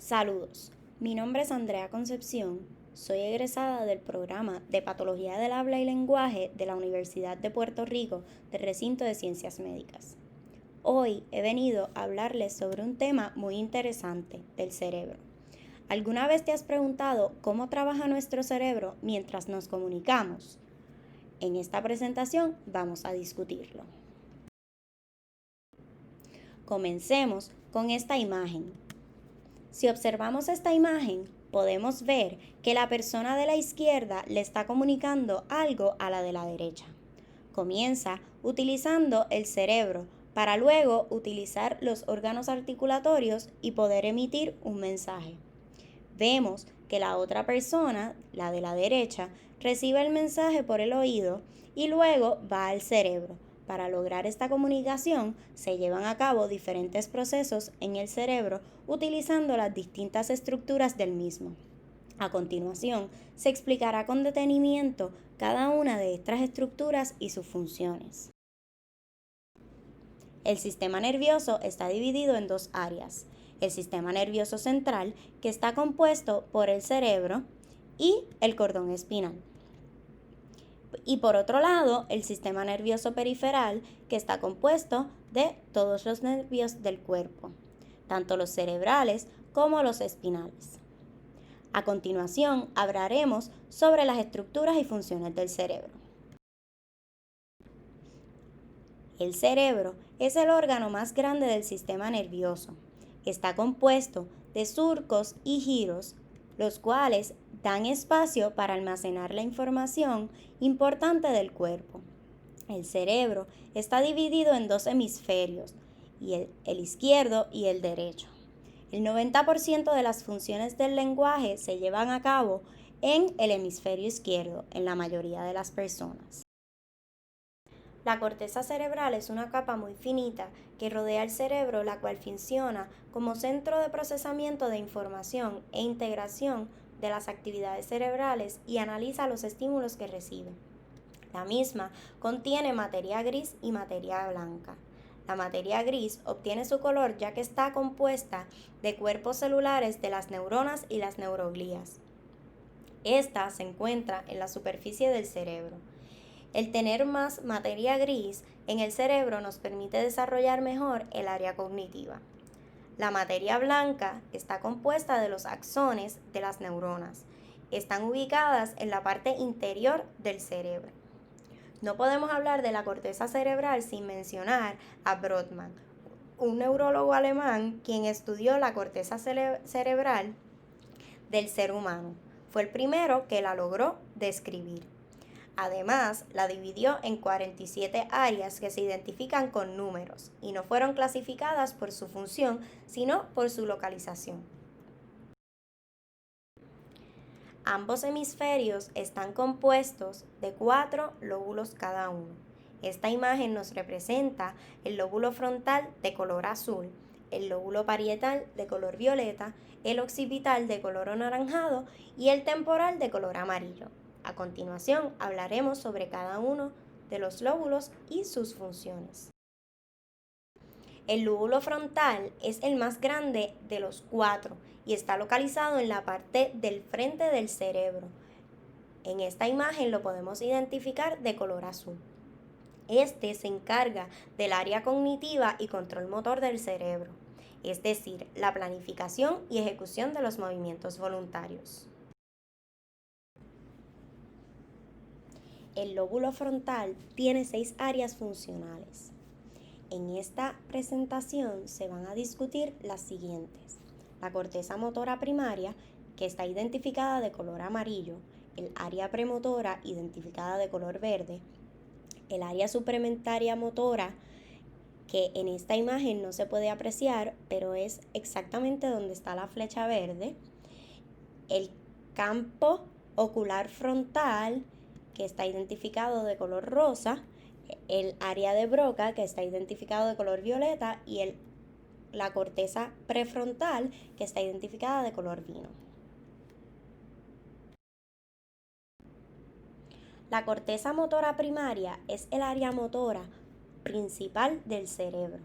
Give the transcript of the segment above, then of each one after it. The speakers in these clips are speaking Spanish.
Saludos, mi nombre es Andrea Concepción, soy egresada del programa de Patología del Habla y Lenguaje de la Universidad de Puerto Rico del Recinto de Ciencias Médicas. Hoy he venido a hablarles sobre un tema muy interesante, del cerebro. ¿Alguna vez te has preguntado cómo trabaja nuestro cerebro mientras nos comunicamos? En esta presentación vamos a discutirlo. Comencemos con esta imagen. Si observamos esta imagen, podemos ver que la persona de la izquierda le está comunicando algo a la de la derecha. Comienza utilizando el cerebro para luego utilizar los órganos articulatorios y poder emitir un mensaje. Vemos que la otra persona, la de la derecha, recibe el mensaje por el oído y luego va al cerebro. Para lograr esta comunicación se llevan a cabo diferentes procesos en el cerebro utilizando las distintas estructuras del mismo. A continuación, se explicará con detenimiento cada una de estas estructuras y sus funciones. El sistema nervioso está dividido en dos áreas. El sistema nervioso central, que está compuesto por el cerebro, y el cordón espinal. Y por otro lado, el sistema nervioso periferal, que está compuesto de todos los nervios del cuerpo, tanto los cerebrales como los espinales. A continuación, hablaremos sobre las estructuras y funciones del cerebro. El cerebro es el órgano más grande del sistema nervioso. Está compuesto de surcos y giros, los cuales dan espacio para almacenar la información importante del cuerpo. El cerebro está dividido en dos hemisferios, el izquierdo y el derecho. El 90% de las funciones del lenguaje se llevan a cabo en el hemisferio izquierdo en la mayoría de las personas. La corteza cerebral es una capa muy finita que rodea el cerebro, la cual funciona como centro de procesamiento de información e integración de las actividades cerebrales y analiza los estímulos que recibe. La misma contiene materia gris y materia blanca. La materia gris obtiene su color ya que está compuesta de cuerpos celulares de las neuronas y las neuroglías. Esta se encuentra en la superficie del cerebro. El tener más materia gris en el cerebro nos permite desarrollar mejor el área cognitiva. La materia blanca está compuesta de los axones de las neuronas. Están ubicadas en la parte interior del cerebro. No podemos hablar de la corteza cerebral sin mencionar a Brodmann, un neurólogo alemán quien estudió la corteza cerebral del ser humano. Fue el primero que la logró describir. Además, la dividió en 47 áreas que se identifican con números y no fueron clasificadas por su función, sino por su localización. Ambos hemisferios están compuestos de 4 lóbulos cada uno. Esta imagen nos representa el lóbulo frontal de color azul, el lóbulo parietal de color violeta, el occipital de color anaranjado y el temporal de color amarillo. A continuación hablaremos sobre cada uno de los lóbulos y sus funciones. El lóbulo frontal es el más grande de los 4 y está localizado en la parte del frente del cerebro. En esta imagen lo podemos identificar de color azul. Este se encarga del área cognitiva y control motor del cerebro, es decir, la planificación y ejecución de los movimientos voluntarios. El lóbulo frontal tiene 6 áreas funcionales. En esta presentación se van a discutir las siguientes: la corteza motora primaria, que está identificada de color amarillo, el área premotora identificada de color verde, el área suplementaria motora, que en esta imagen no se puede apreciar, pero es exactamente donde está la flecha verde, el campo ocular frontal, que está identificado de color rosa, el área de Broca, que está identificado de color violeta, y la corteza prefrontal, que está identificada de color vino. La corteza motora primaria es el área motora principal del cerebro.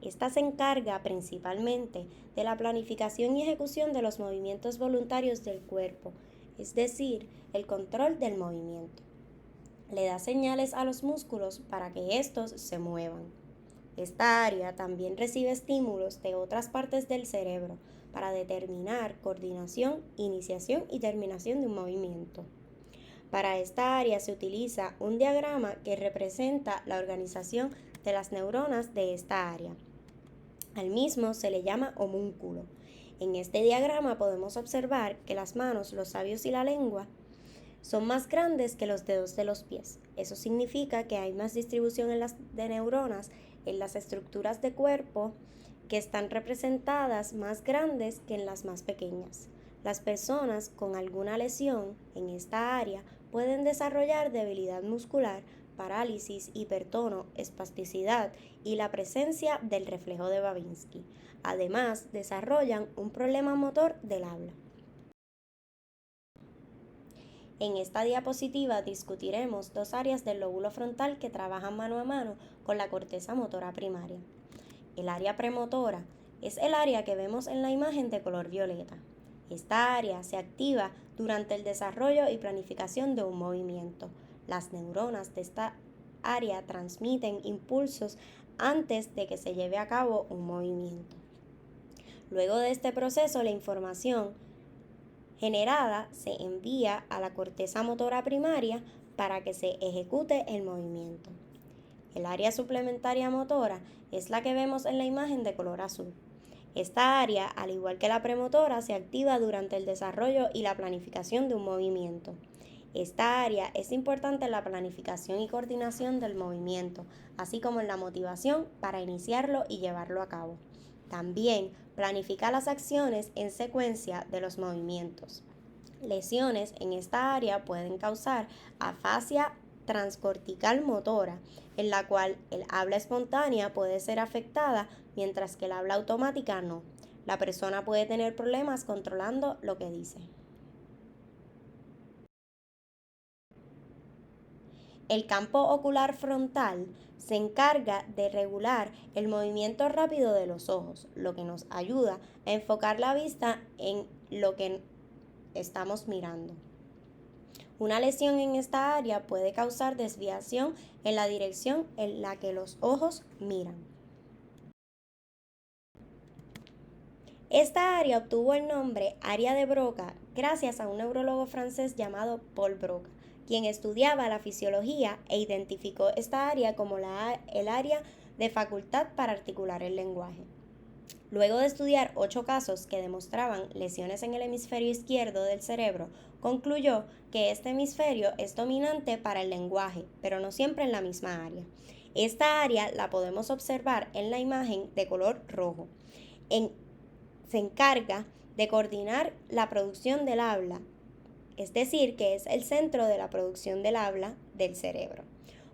Esta se encarga principalmente de la planificación y ejecución de los movimientos voluntarios del cuerpo, es decir, el control del movimiento. Le da señales a los músculos para que estos se muevan. Esta área también recibe estímulos de otras partes del cerebro para determinar coordinación, iniciación y terminación de un movimiento. Para esta área se utiliza un diagrama que representa la organización de las neuronas de esta área. Al mismo se le llama homúnculo. En este diagrama podemos observar que las manos, los labios y la lengua son más grandes que los dedos de los pies. Eso significa que hay más distribución de neuronas en las estructuras de cuerpo que están representadas más grandes que en las más pequeñas. Las personas con alguna lesión en esta área pueden desarrollar debilidad muscular, parálisis, hipertono, espasticidad y la presencia del reflejo de Babinski. Además, desarrollan un problema motor del habla. En esta diapositiva discutiremos dos áreas del lóbulo frontal que trabajan mano a mano con la corteza motora primaria. El área premotora es el área que vemos en la imagen de color violeta. Esta área se activa durante el desarrollo y planificación de un movimiento. Las neuronas de esta área transmiten impulsos antes de que se lleve a cabo un movimiento. Luego de este proceso, la información generada se envía a la corteza motora primaria para que se ejecute el movimiento. El área suplementaria motora es la que vemos en la imagen de color azul. Esta área, al igual que la premotora, se activa durante el desarrollo y la planificación de un movimiento. Esta área es importante en la planificación y coordinación del movimiento, así como en la motivación para iniciarlo y llevarlo a cabo. También planifica las acciones en secuencia de los movimientos. Lesiones en esta área pueden causar afasia transcortical motora, en la cual el habla espontánea puede ser afectada mientras que el habla automática no. La persona puede tener problemas controlando lo que dice. El campo ocular frontal se encarga de regular el movimiento rápido de los ojos, lo que nos ayuda a enfocar la vista en lo que estamos mirando. Una lesión en esta área puede causar desviación en la dirección en la que los ojos miran. Esta área obtuvo el nombre área de Broca gracias a un neurólogo francés llamado Paul Broca, quien estudiaba la fisiología e identificó esta área como el área de facultad para articular el lenguaje. Luego de estudiar 8 casos que demostraban lesiones en el hemisferio izquierdo del cerebro, concluyó que este hemisferio es dominante para el lenguaje, pero no siempre en la misma área. Esta área la podemos observar en la imagen de color rojo. Se encarga de coordinar la producción del habla, es decir, que es el centro de la producción del habla del cerebro.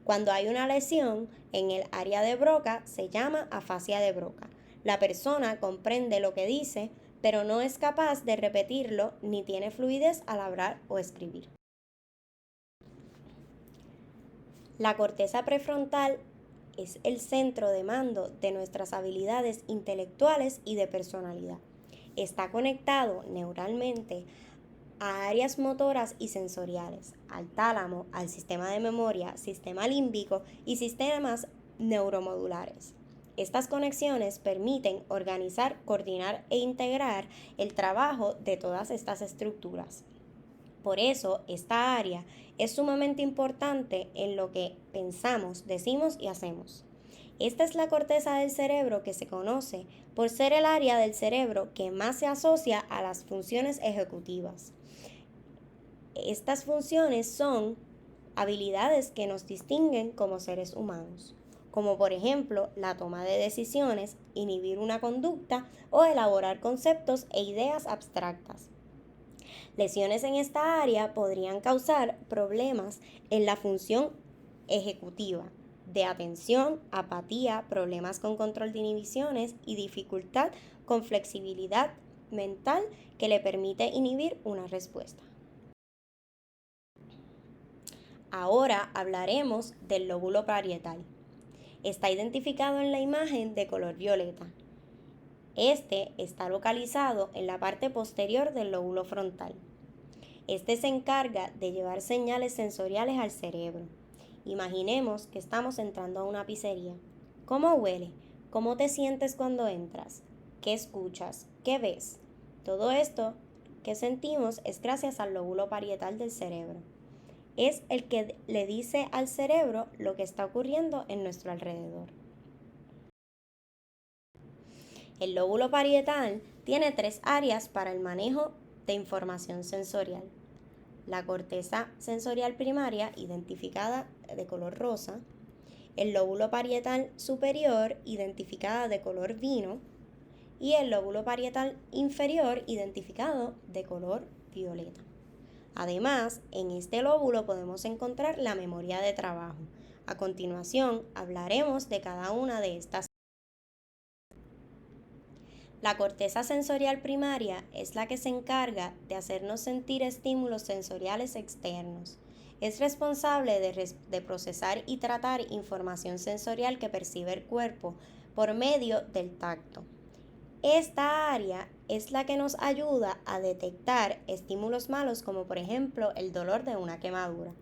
Cuando hay una lesión en el área de Broca, se llama afasia de Broca. La persona comprende lo que dice, pero no es capaz de repetirlo ni tiene fluidez al hablar o escribir. La corteza prefrontal es el centro de mando de nuestras habilidades intelectuales y de personalidad. Está conectado neuralmente a áreas motoras y sensoriales, al tálamo, al sistema de memoria, sistema límbico y sistemas neuromodulares. Estas conexiones permiten organizar, coordinar e integrar el trabajo de todas estas estructuras. Por eso, esta área es sumamente importante en lo que pensamos, decimos y hacemos. Esta es la corteza del cerebro que se conoce por ser el área del cerebro que más se asocia a las funciones ejecutivas. Estas funciones son habilidades que nos distinguen como seres humanos, como por ejemplo la toma de decisiones, inhibir una conducta o elaborar conceptos e ideas abstractas. Lesiones en esta área podrían causar problemas en la función ejecutiva, de atención, apatía, problemas con control de inhibiciones y dificultad con flexibilidad mental que le permite inhibir una respuesta. Ahora hablaremos del lóbulo parietal. está identificado en la imagen de color violeta. Este está localizado en la parte posterior del lóbulo frontal. Este se encarga de llevar señales sensoriales al cerebro. Imaginemos que estamos entrando a una pizzería. ¿Cómo huele? ¿Cómo te sientes cuando entras? ¿Qué escuchas? ¿Qué ves? Todo esto que sentimos es gracias al lóbulo parietal del cerebro. Es el que le dice al cerebro lo que está ocurriendo en nuestro alrededor. El lóbulo parietal tiene 3 áreas para el manejo de información sensorial. La corteza sensorial primaria, identificada de color rosa, el lóbulo parietal superior, identificada de color vino, y el lóbulo parietal inferior, identificado de color violeta. Además, en este lóbulo podemos encontrar la memoria de trabajo. A continuación, hablaremos de cada una de estas. La corteza sensorial primaria es la que se encarga de hacernos sentir estímulos sensoriales externos. Es responsable de procesar y tratar información sensorial que percibe el cuerpo por medio del tacto. Esta área es la que nos ayuda a detectar estímulos malos, como por ejemplo el dolor de una quemadura.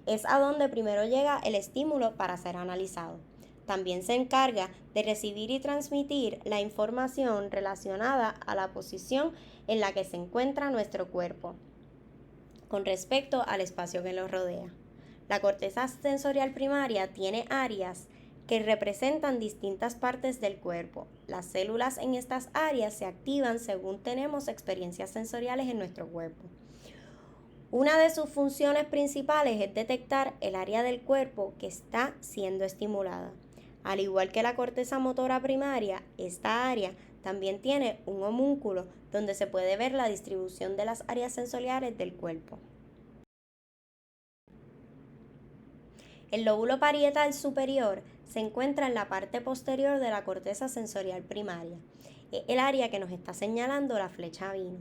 Es a donde primero llega el estímulo para ser analizado. También se encarga de recibir y transmitir la información relacionada a la posición en la que se encuentra nuestro cuerpo con respecto al espacio que nos rodea. La corteza sensorial primaria tiene áreas que representan distintas partes del cuerpo. Las células en estas áreas se activan según tenemos experiencias sensoriales en nuestro cuerpo. Una de sus funciones principales es detectar el área del cuerpo que está siendo estimulada. Al igual que la corteza motora primaria, esta área también tiene un homúnculo donde se puede ver la distribución de las áreas sensoriales del cuerpo. El lóbulo parietal superior se encuentra en la parte posterior de la corteza sensorial primaria, el área que nos está señalando la flecha vino.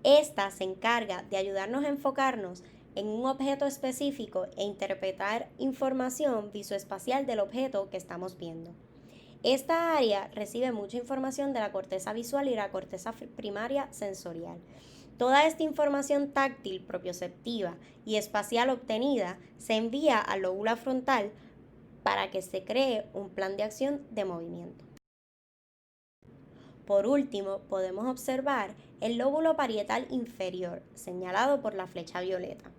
Esta se encarga de ayudarnos a enfocarnos en un objeto específico e interpretar información visoespacial del objeto que estamos viendo. Esta área recibe mucha información de la corteza visual y la corteza primaria sensorial. Toda esta información táctil, propioceptiva y espacial obtenida se envía al lóbulo frontal para que se cree un plan de acción de movimiento. Por último, podemos observar el lóbulo parietal inferior, señalado por la flecha violeta,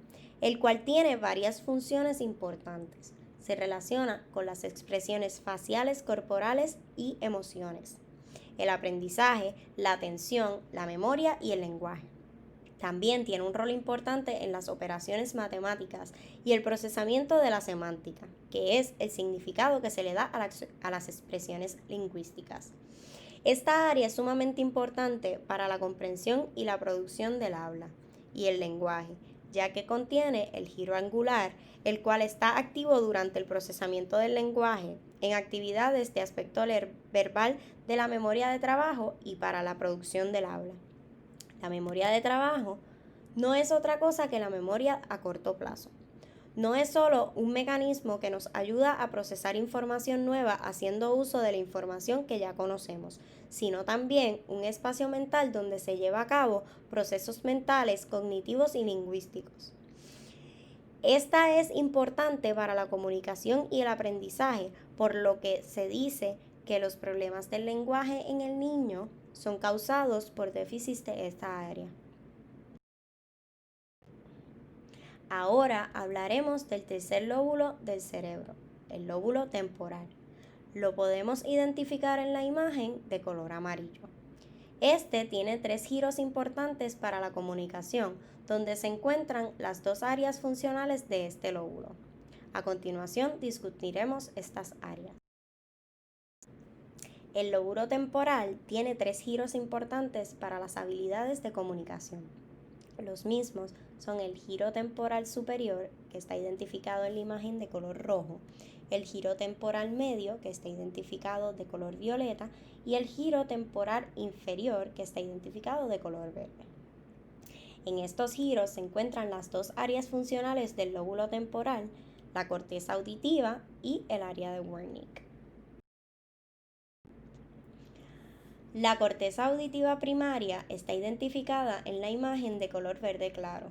el cual tiene varias funciones importantes. Se relaciona con las expresiones faciales, corporales y emociones, el aprendizaje, la atención, la memoria y el lenguaje. También tiene un rol importante en las operaciones matemáticas y el procesamiento de la semántica, que es el significado que se le da a las expresiones lingüísticas. Esta área es sumamente importante para la comprensión y la producción del habla y el lenguaje, ya que contiene el giro angular, el cual está activo durante el procesamiento del lenguaje, en actividades de aspecto verbal de la memoria de trabajo y para la producción del habla. La memoria de trabajo no es otra cosa que la memoria a corto plazo. No es solo un mecanismo que nos ayuda a procesar información nueva haciendo uso de la información que ya conocemos, sino también un espacio mental donde se lleva a cabo procesos mentales, cognitivos y lingüísticos. Esta es importante para la comunicación y el aprendizaje, por lo que se dice que los problemas del lenguaje en el niño son causados por déficits de esta área. Ahora hablaremos del tercer lóbulo del cerebro, el lóbulo temporal. Lo podemos identificar en la imagen de color amarillo. Este tiene 3 giros importantes para la comunicación, donde se encuentran las 2 áreas funcionales de este lóbulo. A continuación discutiremos estas áreas. El lóbulo temporal tiene 3 giros importantes para las habilidades de comunicación. Los mismos son el giro temporal superior, que está identificado en la imagen de color rojo, el giro temporal medio, que está identificado de color violeta, y el giro temporal inferior, que está identificado de color verde. En estos giros se encuentran las 2 áreas funcionales del lóbulo temporal, la corteza auditiva y el área de Wernicke. La corteza auditiva primaria está identificada en la imagen de color verde claro.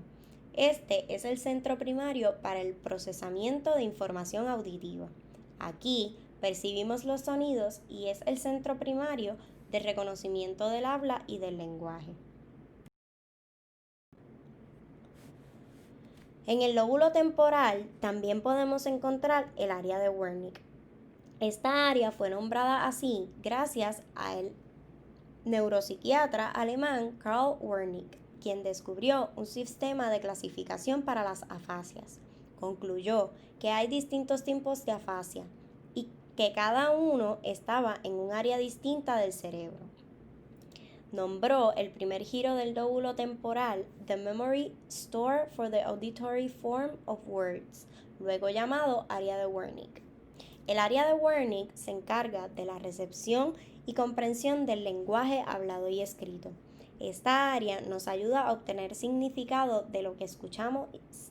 Este es el centro primario para el procesamiento de información auditiva. Aquí percibimos los sonidos y es el centro primario de reconocimiento del habla y del lenguaje. En el lóbulo temporal también podemos encontrar el área de Wernicke. Esta área fue nombrada así gracias al neuropsiquiatra alemán Karl Wernicke, quien descubrió un sistema de clasificación para las afasias. Concluyó que hay distintos tipos de afasia y que cada uno estaba en un área distinta del cerebro. Nombró el primer giro del lóbulo temporal The Memory Store for the Auditory Form of Words, luego llamado área de Wernicke. El área de Wernicke se encarga de la recepción y comprensión del lenguaje hablado y escrito. Esta área nos ayuda a obtener significado de lo que escuchamos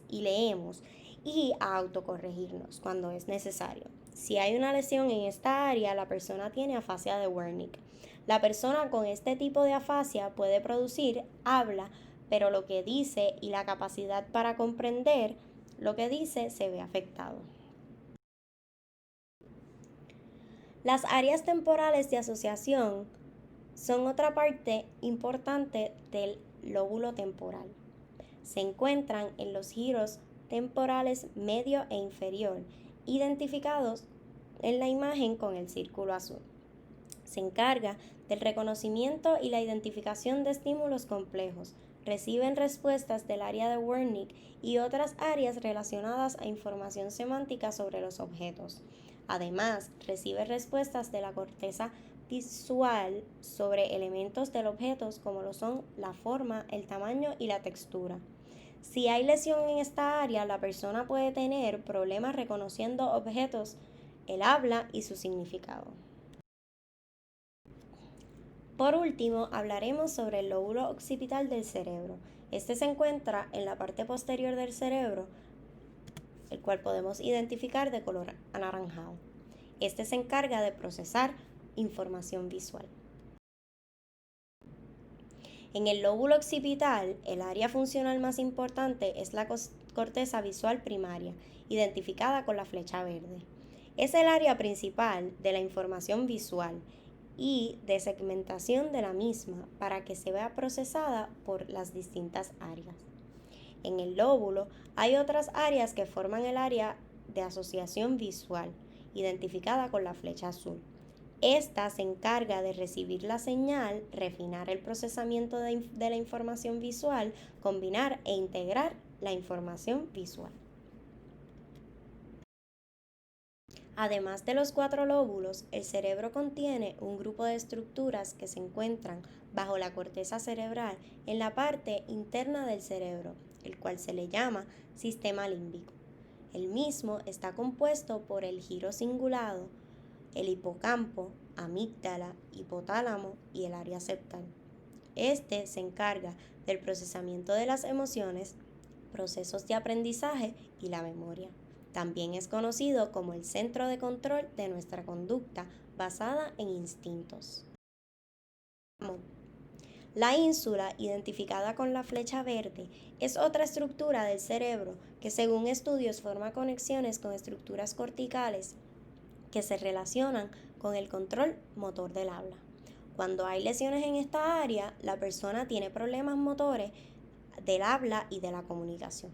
y leemos y a autocorregirnos cuando es necesario. Si hay una lesión en esta área, la persona tiene afasia de Wernicke. La persona con este tipo de afasia puede producir habla, pero lo que dice y la capacidad para comprender lo que dice se ve afectado. Las áreas temporales de asociación son otra parte importante del lóbulo temporal. Se encuentran en los giros temporales medio e inferior, identificados en la imagen con el círculo azul. Se encarga del reconocimiento y la identificación de estímulos complejos. Reciben respuestas del área de Wernicke y otras áreas relacionadas a información semántica sobre los objetos. Además, recibe respuestas de la corteza visual sobre elementos del objeto como lo son la forma, el tamaño y la textura. Si hay lesión en esta área, la persona puede tener problemas reconociendo objetos, el habla y su significado. Por último, hablaremos sobre el lóbulo occipital del cerebro. Este se encuentra en la parte posterior del cerebro, el cual podemos identificar de color anaranjado. Este se encarga de procesar información visual. En el lóbulo occipital, el área funcional más importante es la corteza visual primaria, identificada con la flecha verde. Es el área principal de la información visual y de segmentación de la misma para que se vea procesada por las distintas áreas. En el lóbulo hay otras áreas que forman el área de asociación visual, identificada con la flecha azul. Esta se encarga de recibir la señal, refinar el procesamiento de la información visual, combinar e integrar la información visual. Además de los 4 lóbulos, el cerebro contiene un grupo de estructuras que se encuentran bajo la corteza cerebral en la parte interna del cerebro, el cual se le llama sistema límbico. El mismo está compuesto por el giro cingulado, el hipocampo, amígdala, hipotálamo y el área septal. Este se encarga del procesamiento de las emociones, procesos de aprendizaje y la memoria. También es conocido como el centro de control de nuestra conducta basada en instintos. La ínsula, identificada con la flecha verde, es otra estructura del cerebro que según estudios forma conexiones con estructuras corticales que se relacionan con el control motor del habla. Cuando hay lesiones en esta área, la persona tiene problemas motores del habla y de la comunicación.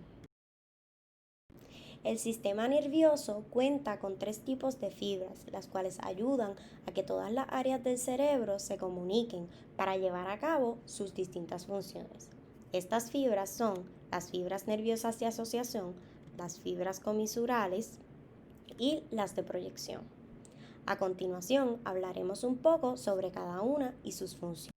El sistema nervioso cuenta con 3 tipos de fibras, las cuales ayudan a que todas las áreas del cerebro se comuniquen para llevar a cabo sus distintas funciones. Estas fibras son las fibras nerviosas de asociación, las fibras comisurales y las de proyección. A continuación, hablaremos un poco sobre cada una y sus funciones.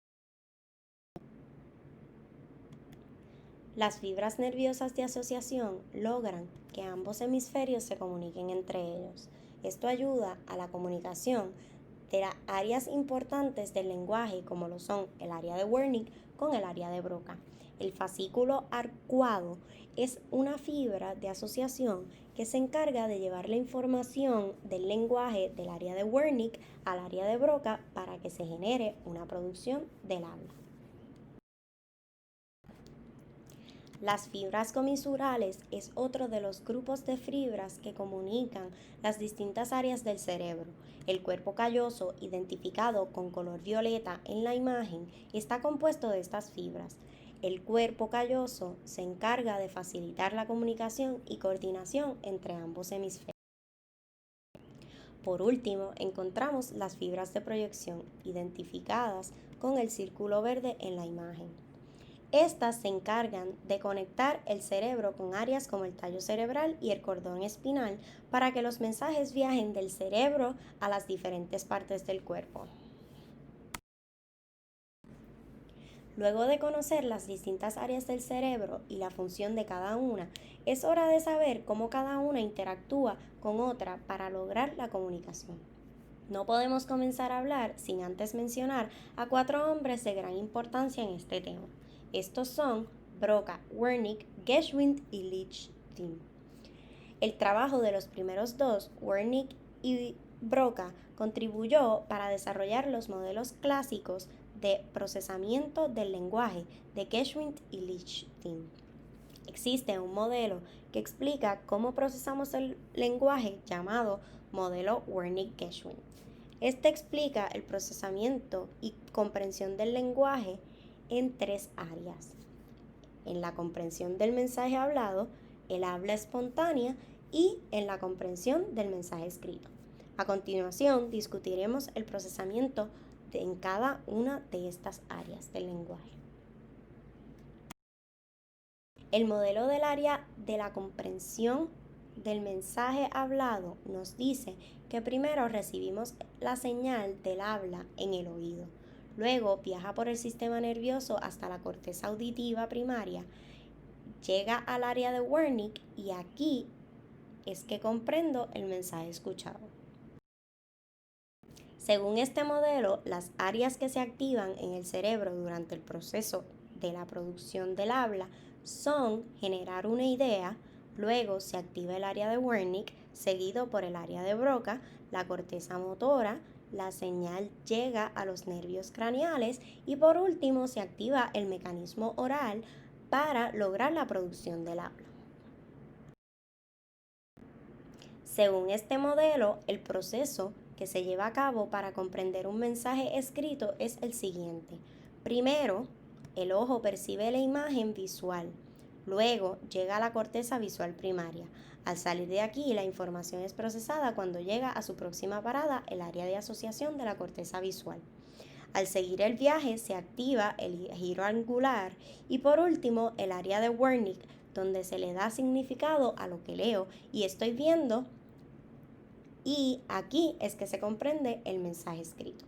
Las fibras nerviosas de asociación logran que ambos hemisferios se comuniquen entre ellos. Esto ayuda a la comunicación de las áreas importantes del lenguaje, como lo son el área de Wernicke con el área de Broca. El fascículo arcuado es una fibra de asociación que se encarga de llevar la información del lenguaje del área de Wernicke al área de Broca para que se genere una producción del habla. Las fibras comisurales es otro de los grupos de fibras que comunican las distintas áreas del cerebro. El cuerpo calloso, identificado con color violeta en la imagen, está compuesto de estas fibras. El cuerpo calloso se encarga de facilitar la comunicación y coordinación entre ambos hemisferios. Por último, encontramos las fibras de proyección, identificadas con el círculo verde en la imagen. Estas se encargan de conectar el cerebro con áreas como el tallo cerebral y el cordón espinal para que los mensajes viajen del cerebro a las diferentes partes del cuerpo. Luego de conocer las distintas áreas del cerebro y la función de cada una, es hora de saber cómo cada una interactúa con otra para lograr la comunicación. No podemos comenzar a hablar sin antes mencionar a 4 hombres de gran importancia en este tema. Estos son Broca, Wernicke, Geschwind y Lichtenstein. El trabajo de los primeros dos, Wernicke y Broca, contribuyó para desarrollar los modelos clásicos de procesamiento del lenguaje de Geschwind y Lichtenstein. Existe un modelo que explica cómo procesamos el lenguaje llamado modelo Wernicke-Geschwind. Este explica el procesamiento y comprensión del lenguaje en 3 áreas: en la comprensión del mensaje hablado, el habla espontánea y en la comprensión del mensaje escrito. A continuación, discutiremos el procesamiento en cada una de estas áreas del lenguaje. El modelo del área de la comprensión del mensaje hablado nos dice que primero recibimos la señal del habla en el oído. Luego viaja por el sistema nervioso hasta la corteza auditiva primaria, llega al área de Wernicke y aquí es que comprendo el mensaje escuchado. Según este modelo, las áreas que se activan en el cerebro durante el proceso de la producción del habla son generar una idea, luego se activa el área de Wernicke, seguido por el área de Broca, la corteza motora, la señal llega a los nervios craneales y por último se activa el mecanismo oral para lograr la producción del habla. Según este modelo, el proceso que se lleva a cabo para comprender un mensaje escrito es el siguiente. Primero, el ojo percibe la imagen visual. Luego llega a la corteza visual primaria. Al salir de aquí, la información es procesada cuando llega a su próxima parada, el área de asociación de la corteza visual. Al seguir el viaje, se activa el giro angular y por último, el área de Wernicke, donde se le da significado a lo que leo y estoy viendo, y aquí es que se comprende el mensaje escrito.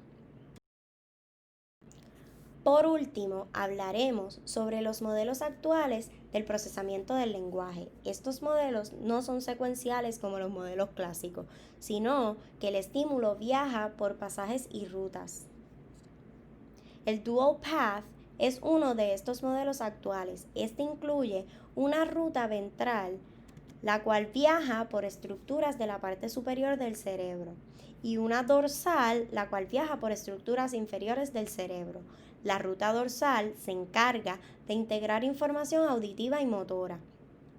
Por último, hablaremos sobre los modelos actuales del procesamiento del lenguaje. Estos modelos no son secuenciales como los modelos clásicos, sino que el estímulo viaja por pasajes y rutas. El Dual Path es uno de estos modelos actuales. Este incluye una ruta ventral, la cual viaja por estructuras de la parte superior del cerebro, y una dorsal, la cual viaja por estructuras inferiores del cerebro. La ruta dorsal se encarga de integrar información auditiva y motora.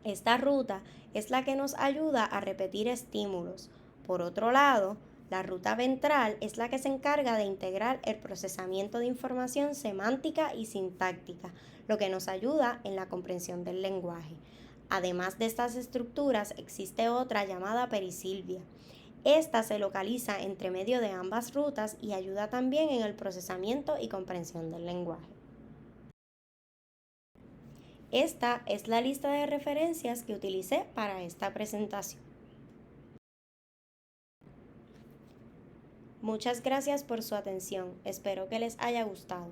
Esta ruta es la que nos ayuda a repetir estímulos. Por otro lado, la ruta ventral es la que se encarga de integrar el procesamiento de información semántica y sintáctica, lo que nos ayuda en la comprensión del lenguaje. Además de estas estructuras, existe otra llamada perisilvia. Esta se localiza entre medio de ambas rutas y ayuda también en el procesamiento y comprensión del lenguaje. Esta es la lista de referencias que utilicé para esta presentación. Muchas gracias por su atención. Espero que les haya gustado.